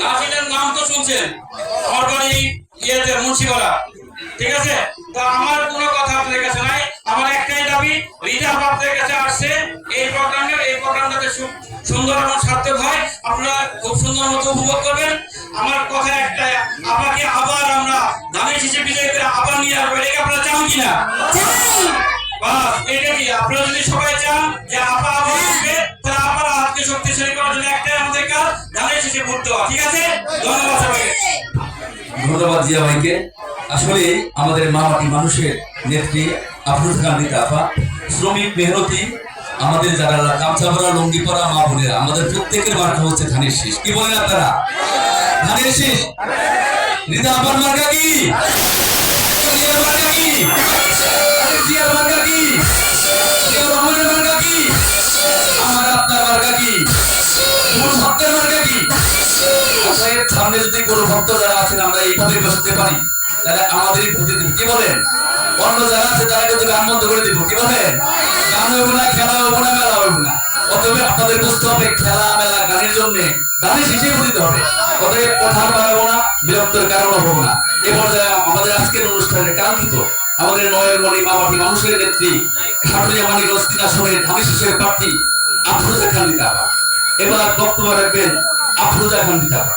নাসিরের নাম তো শুনছেন, আমার বাড়ি ইয়েতে মুন্সিপাড়া, ঠিক আছে? তো আমার কোনো কথা আপনাদের কাছে নাই, আমার একটাই দাবি, রিজা আপনাদের কাছে আসছে এই প্রোগ্রামটাতে সুন্দর এবং সার্থক হয়, আপনারা খুব সুন্দর মতো উপভোগ করবেন। আমার কথা একটাই, আপনাকে আবার আমরা ধানের শীষে বিজয় করে আবার নিয়ে আসবো, এটাকে আপনারা চান কিনা? বাস এটা কি, আপনারা যদি সবাই চান যে আপা আবার আসবে, তাহলে আবার হাতকে শক্তিশালী করার জন্য একটাই আমাদের কাজ, ধানের শীষে ভোট দেওয়া, ঠিক আছে? ধন্যবাদ সবাইকে। ধন্যবাদ জিয়া ভাইকে। আসলে আমাদের মা মাটি মানুষের নেত্রী আফরোজা গান্ধী আপা, শ্রমিক মেহনতি আমাদের যারা গামছা পরা লুঙ্গি পরা মা বোনেরা, আমাদের প্রত্যেকের মার্কা হচ্ছে ধানের শীষ। কি বলেন আপনারা? ধানের শীষ। রিজা আপার মার্কা কি? জিয়ার মার্কা কি? জিয়ার মার্কা কি? জিয়া রহমানের মার্কা কি? আমার আপনার মার্কা কি? মূল ভক্তের মার্কা কি? সামনে যদি কোনো ভক্ত যারা আছেন আমরা এইভাবে বসতে পারি, তাহলে আমাদেরই ভোটে দিব। কি বলেন? অন্য যারা আছে তারা কিন্তু গান বন্ধ করে দিব। কি বলেন? গান হইব না, খেলা হইব না, মেলা হইব না। অতএব আপনাদের বুঝতে হবে খেলা মেলা গানের জন্য গানের হিসেবে দিতে হবে। অতএব কথা বাড়াবো না, বিরক্তের কারণ হবো না। এ পর্যায়ে আমাদের আজকের অনুষ্ঠানের কাঙ্ক্ষিত আমাদের নয়নমণি মা মাটি মানুষের নেত্রী খাটুরিয়া মানিকগঞ্জ 3 আসনের ধানের শীষের প্রার্থী আফরোজা গান্ধী আপা এবার বক্তব্য রাখবেন। আফরোজা গান্ধী আপা।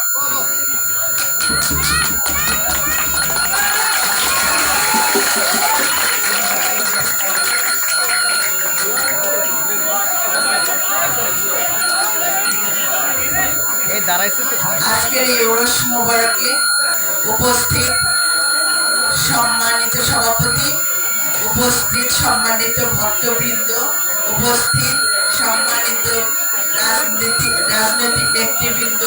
আজকের এই ওরস মোবারকে উপস্থিত সম্মানিত সভাপতি, উপস্থিত সম্মানিত ভক্তবৃন্দ, উপস্থিত সম্মানিত রাজনৈতিক নেতৃবৃন্দ,